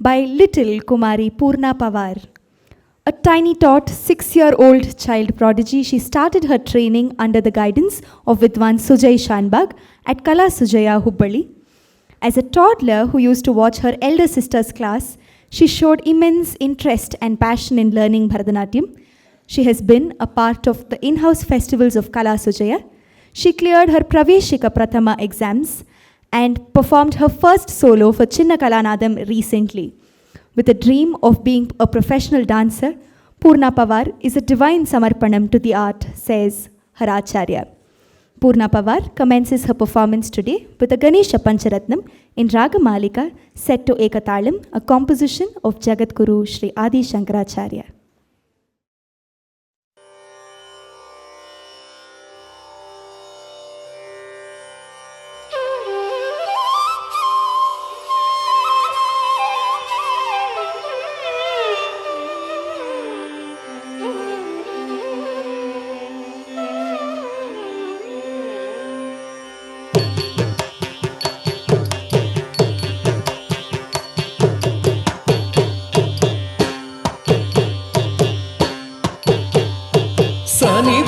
by little Kumari Purna Pawar. A tiny tot, 6-year-old child prodigy, she started her training under the guidance of Vidwan Sujay Shanbag at Kala Sujaya, Hubballi. As a toddler who used to watch her elder sister's class, she showed immense interest and passion in learning Bharatanatyam. She has been a part of the in-house festivals of Kala Sujaya. She cleared her Praveshika Prathama exams and performed her first solo for Chinna Kalanadam recently. With a dream of being a professional dancer, Purna Pawar is a divine samarpanam to the art, says her Acharya. Purna Pawar commences her performance today with a Ganesha Pancharatnam in Ragamalika set to Ekatalam, a composition of Jagadguru Sri Adi Shankaracharya.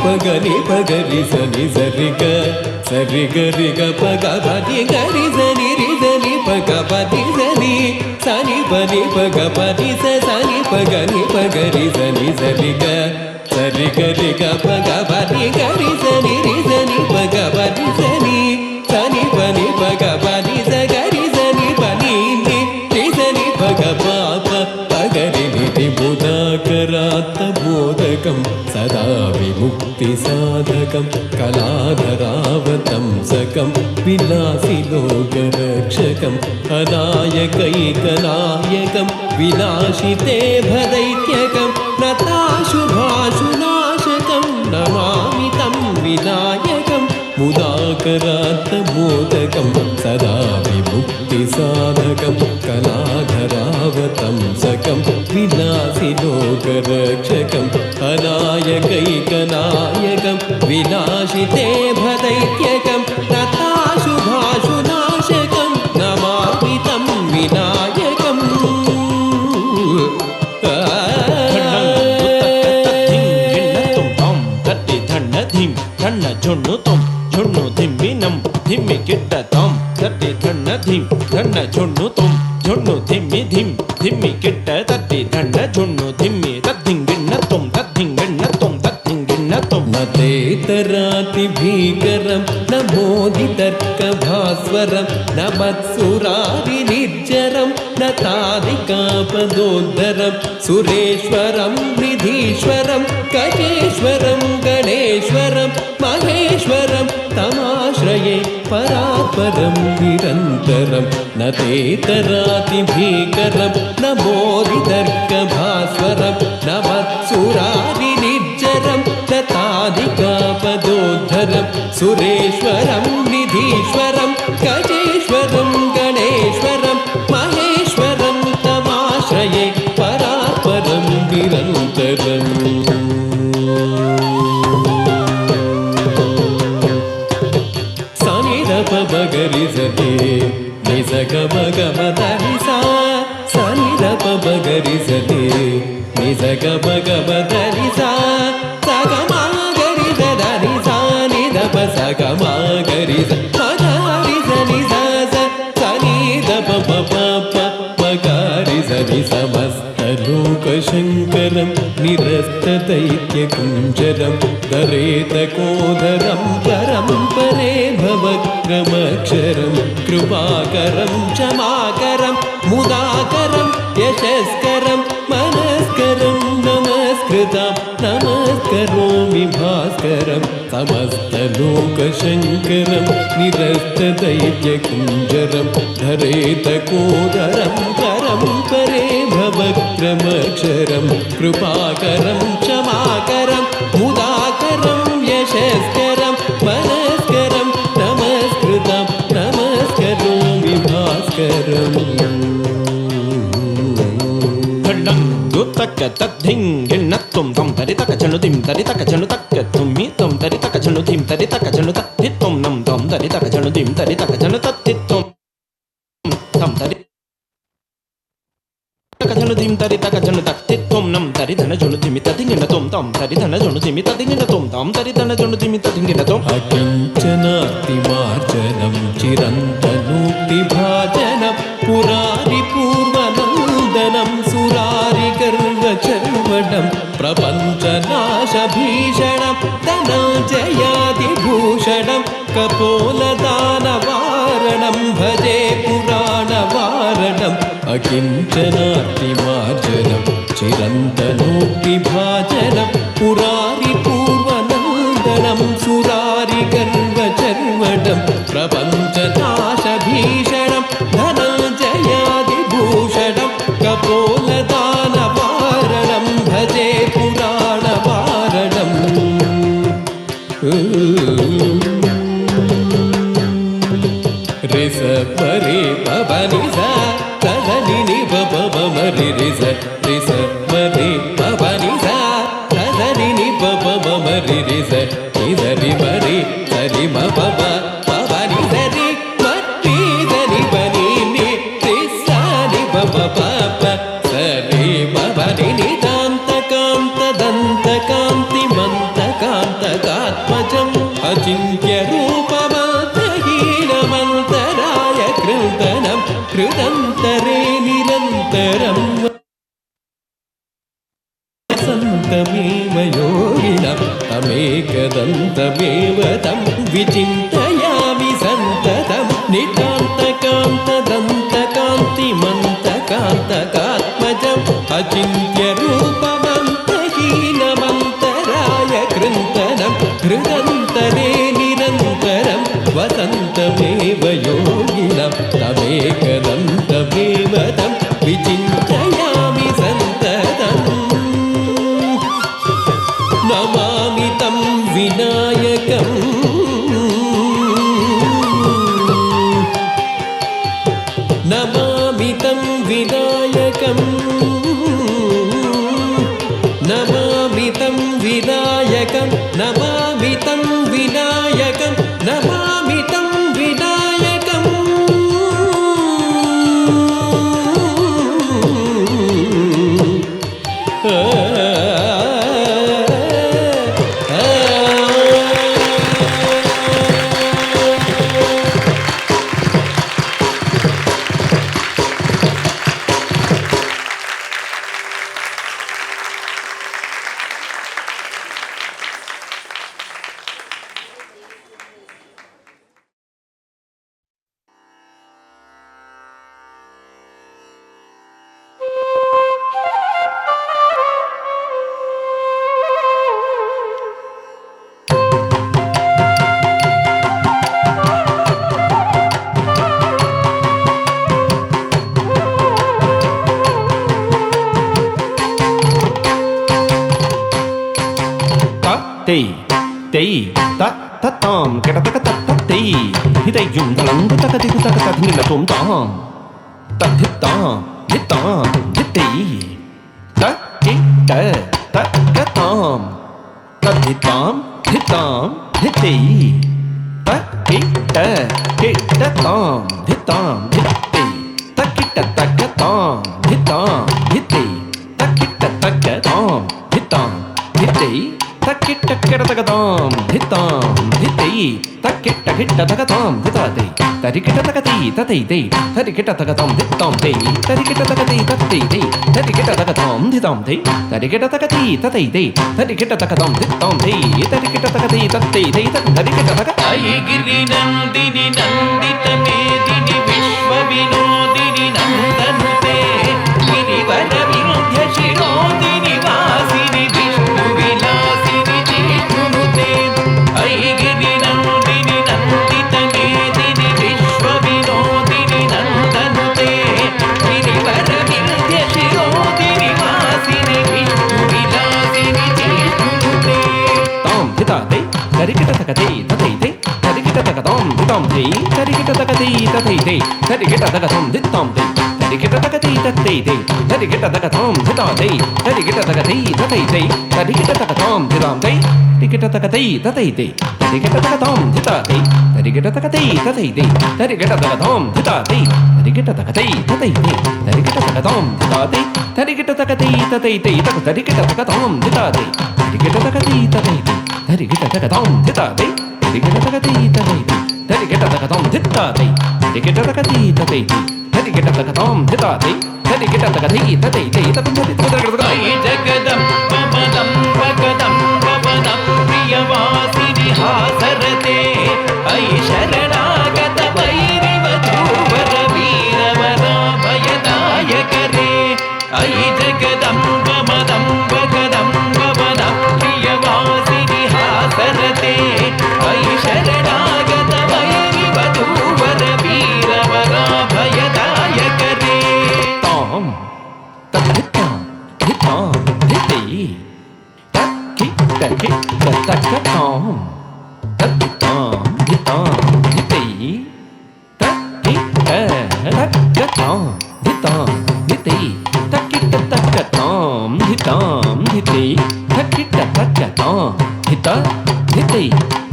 Pagani pagari sani zariga sariga riga pagapati gari zani rizani pagapati zani sani pani pagapati sa sani pagani pagari sani zariga sariga riga pagapati gari zani rizani pagapati zani sani pani pagapati sa gari zani pani ni rizani pagapapa pagari niti bodakarat bodakam सदा विमुक्ति साधकं कलाधरावतं सकं विलासी लोकरक्षकं अनायकैकनायकं विनाशिते भदैत्यकं नताशुभाशुनाशकं नमामि तं विनायकं मुदाकरात्तमोदकं सदा विमुक्तिसाधकं कलाधरावतं सकं विनाशि लोकरक्षकं अनायकैकनायकं विनाशिते भदैत्यकं नताशुभाशुनाशकं नमामि तं विनायकम् झुन्नु धिम्मिनं धिम्मि किट्ट तम तत्ति धन्न धिम धन्न झुन्नु तुम झुन्नु धिम्मि धिम धिम्मि किट्ट तत्ति धन्न झुन्नु धिम्मि तद्धिंगिन्न तुम तद्धिंगिन्न तुम तद्धिंगिन्न तुम न तेतराति भीकरं न मोदितर्कभास्वरं न मत्सुरारि निर्जरं न तादिकापदोद्धरं सुरेश्वरं निधीश्वरं गजेश्वरं गणेश्वरं महेश्वरं तमाश्रये परात्परं निरन्तरं न तेतराति भीकरं न मोदितर्कभास्वरं न मत्सुरारि निर्जरं न तादिकापदोद्धरं सुरेश्वरं निधीश्वरं गजेश्वरं गणेश्वरं महेश्वरं तमाश्रये परात्परं निरन्तरम् बगरि सति निसग मग मदरि सा सनि दप बगरि सति निसग मग मदरि सा सग मगरि सदरि सा नि दप सग मगरि मगरि सनि सा सनि दप प मगरि सनि समस्तलोकशङ्करं निरस्तदैत्यकुञ्जरं दरेतकोदरं परं परे भवक्रमक्षरं कृपाकरं क्षमाकरं मुदाकरं यशस्करं मनस्करं नमस्कृतं नमस्करोमि भास्करं समस्तलोकशङ्करं निरस्तदैत्यकुञ्जरं धरेतकोदरं परं परे भवक्रमक्षरं कृपाकरं क्षमाकरं मुदाकरं यशस्करं मनस्करं नमस्कृतं नमस्करोमि भास्करम् तक तद्धिंगिन्न तुम तम तरि तक चनु तिम तरि तक चनु तक तुम्मि तम तरि तक चनु तिम तरि तक चनु तत्ति तुम नम तम तरि तक चनु तिम तरि तक चनु तत्ति तुम तम तरि తక జను ధిం తరి తక జను తక్ తి తొం నం తరి ధన జను ధిమి తదింగిన తొం తం తరి ధన జను ధిమి తదింగిన తొం తం తరి ధన జను ధిమి తదింగిన తొం అకించనాతి మార్జనం చిరంతనూక్తి భాజనం పురారి పూర్వనందనం సురారి గర్వ చర్వణం ప్రపంచనాశ భీషణం ధనంజయాది భూషణం కపోలదానవారణం భజే పురాణవారణం అకించనాతి మార్జనం చిరంతనూక్తి భాజనం పురారి పూర్వనందనం సురారి గర్వ చర్వణం ప్రపంచనాశ భీషణం ధనంజయాది భూషణం కపోలదానవారణం భజే పురాణవారణం రిస పరి పవనిస తదని పవమరి రిస రిస పరి పవనిస తదని పవమరి రిస ఇదరి మరి సరి మపవ పవని సరి మట్టి దని బని ని రిసని పవ పప సరి పవని నిదాంత కాంత దంత కాంతి మంత కాంత కాత్మజం అచింత్య రూపమంతహీనమంతరాయ కృతనం కృతంతరే నిరంతరం సంతమేవ యోగినం తమేకదంతమేవ తం విచింతయామి సంతతం నితాంతకాంతదంతకాంతిమంతకాంతకాత్మజం అచింత్య రూపమంతహీనమంతరాయ కృంతనం హృదంతరే నిరంతరం వసంతమేవ యోగినం తమేకదంతమేవ తం విచింతయామి సంతతం నమామి తం వినాయకం నమామి తం వినాయకం నమామి తం వినాయకం నమామి తం వినాయకం నమామి తం వినాయకం తై తై తత్ తతాం కిటతక తత్ తై హితయ్యం తలంగు తక దిగు తక తదింగిన తొం తాం తద్ధిత్తాం ధిత్తాం ధిత్తై తక్కిట తక్కతాం తద్ధిత్తాం ధిత్తాం ధిత్తై తక్కిట కిట్టతాం ధిత్తాం ధిత్తై తక్కిట తక్కతాం ధిత్తాం ధిత్తై తక్కిట తక్కతాం ధిత్తాం ధిత్తై తక్కిట్ట కిటతకతాం ధిత్తాం ధిత్తై తక్కిట్ట కిట్టతకతాం ధితాతై తరికిట తకతై తతైతై తరికిట తకతాం ధిత్తాం తై తరికిట తకతై తత్తైతై తరికిట తకతాం ధితాం తై తరికిట తకతై తతైతై తరికిట తకతాం ధిత్తాం తై తరికిట తకతై తత్తైతై తరికిట తక ఐగిరి నందిని నందిత మేదిని విశ్వ వినోదిని నందనుతే గిరివర వింధ్య శిరోదిని వాసిని విష్ణు విలాసిని చేతునుతే ఐగిరి నందిని నందిత మేదిని విశ్వ వినోదిని నందనుతే గిరివర వింధ్య శిరోదిని వాసిని విష్ణు విలాసిని చేతునుతే తాం హితాతై తరికిట తకతై తతైతై తరికిట తకతాం ధితాం తై తరికిట తకతై తతైతై తరికిట తకతాం ధిత్తాం తై తరికిట తకతై తత్తైతై తరికిట తకతాం ధితాతై తరికిట తకతై తతైతై తరికిట తకతాం ధితాం తై తరికిట తకతై తతైతై తరికిట తకతాం ధితాతై తరికిట తకతై తతైతై తరికిట తకతాం ధితాతై తరికిట తకతై తతైతే తరికిట తకతాం ధితాతే తరికిట తకతై తతైతే తకు తరికిట తకతాం ధితాతే తరికిట తకతై తతైతే తరికిట తకతాం ధితాతే తరికిట తకతై తతైతే తరికిట తకతాం ధితాతే తరికిట తకతై తతైతే తరికిట తకతాం ధితాతే తరికిట తకతై తతైతే తకు ఐ జగదంబ మదంబ పదం ప్రియవాసిని హాసరతే ఐ శరణాగత వైరివధూవర వీరవరాభయదాయకరే ఐ జగదంబ మదంబ పదం ప్రియవాసిని హాసరతే ఐ శరణాగత వైరివధూవర వీరవరాభయదాయకరే తాం తద్ధితాం ధితాం ధితై తక్కి తక్కి తక్కతాం తద్ధితాం ధితాం ధితై తక్కి తక్కతాం ధితాం ధితై తక్కిట తక్కతాం ధితాం ధితై తక్కిట తక్కతాం ధిత ధితై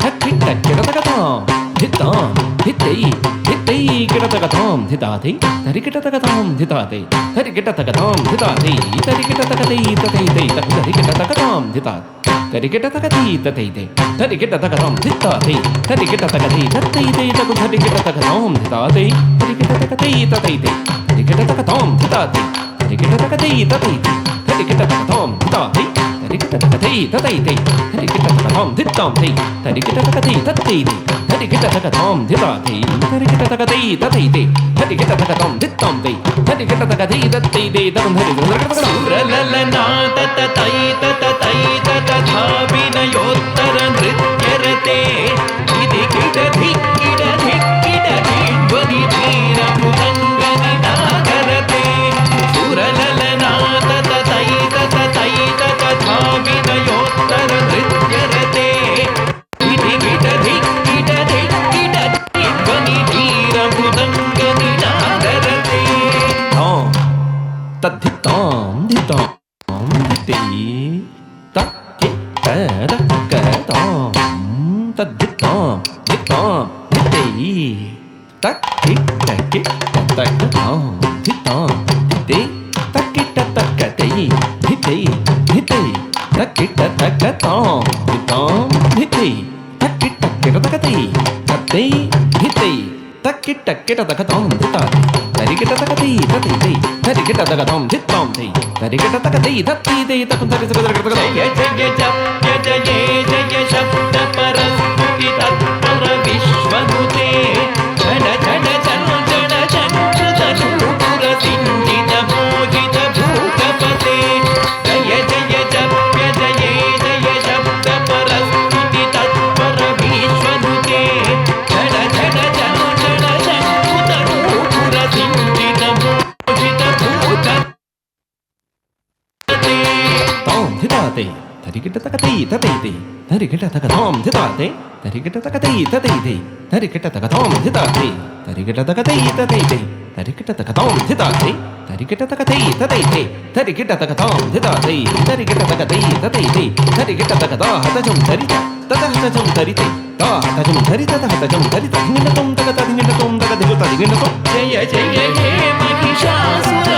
తక్కిట కిడతకతాం ధితాం ధితై ధితై కిడతకతాం ధితాతే తరికిట తకతాం ధితాతే తరికిట తకతాం ధితాతే తరికిట తకతై తతైతే తకు తరికిట తకతాం ధితా తరికిట తకతై తతైతే తరికిట తకతాం ధితాతే తరికిట తకతై తతైతే తకు తరికిట తకతాం ధితాతే తరికిట తకతై తతైతే తరికిట తకతాం ధితాతే తరికిట తకతై తతైతే తరికిట తకతాం ధితాతే తరికిట తకతై తతైతే తరికిట తకతాం ధితాం తై తరికిట తకతై తతైతే తరికిట తకతాం ధితాతే తరికిట తకతై తతైతే తరికిట తకతాం ధితాం తై తరికిట తకతై తతైతే తకు తరికిట సురలలనాద తతైత తతైత తథాభినయోత్తర నృత్యరతే ఇది కిట ధిక్కిట ధిక్కిట ధ్వని ధీరముదంగని నాగరతే సురలలనాద తతైత తతైత తథాభినయోత్తర నృత్యరతే ఇది కిట ధిక్కిట ధిక్కిట ధ్వని ధీరముదంగని నాగరతే తాం తద్ధితాం ధితాం ధితై తక్కి తక్కతాం తద్ధితాం ధితాం ధితై తక్కి తక్కి తక్కతాం ధితాం ధితై తక్కిట తక్కతై ధితై ధితై తక్కిట తక్కతాం ధితాం ధితై తక్కిట కిడతకతై తత్తై ధితై తక్కిట కిడతకతాం ధితాతే తరికిట తకతై తతైతే తరికిట తకతాం ధితాం తై తరికిట తకతై తతైతే తకు తరికిట జయ జయ జప్య జయే జయ శబ్ద పరస్ఫుటి తత్పర విశ్వనుతే జన జన చంచన చంచత నూపుర సింజిత మోహిత భూతపతే జయ జయ జప్య జయే జయ శబ్ద పరస్ఫుటి తత్పర విశ్వనుతే జన జన చంచన చంచత నూపుర సింజిత మోహిత భూతపతే తాం ధితాతే తరికిట తకతై తతైతే తరికిట తకతాం ధితాతే తరికిట తకతై తతైతే తరికిట తకతాం ధితాతే తరికిట తకతై తతైతే తరికిట తకతాం ధితాతే తరికిట తకతై తతైతే తరికిట తకతాం ధితాతే తరికిట తకతై తతైతే తరికిట తకతా హతజం తరిత తతహతజం తరితే తా హతజం తరిత తహతజం తరిత ధింగటం తకత ధింగటం తక ధిగుత ధింగటం జయ జయ హే మహిషాసుర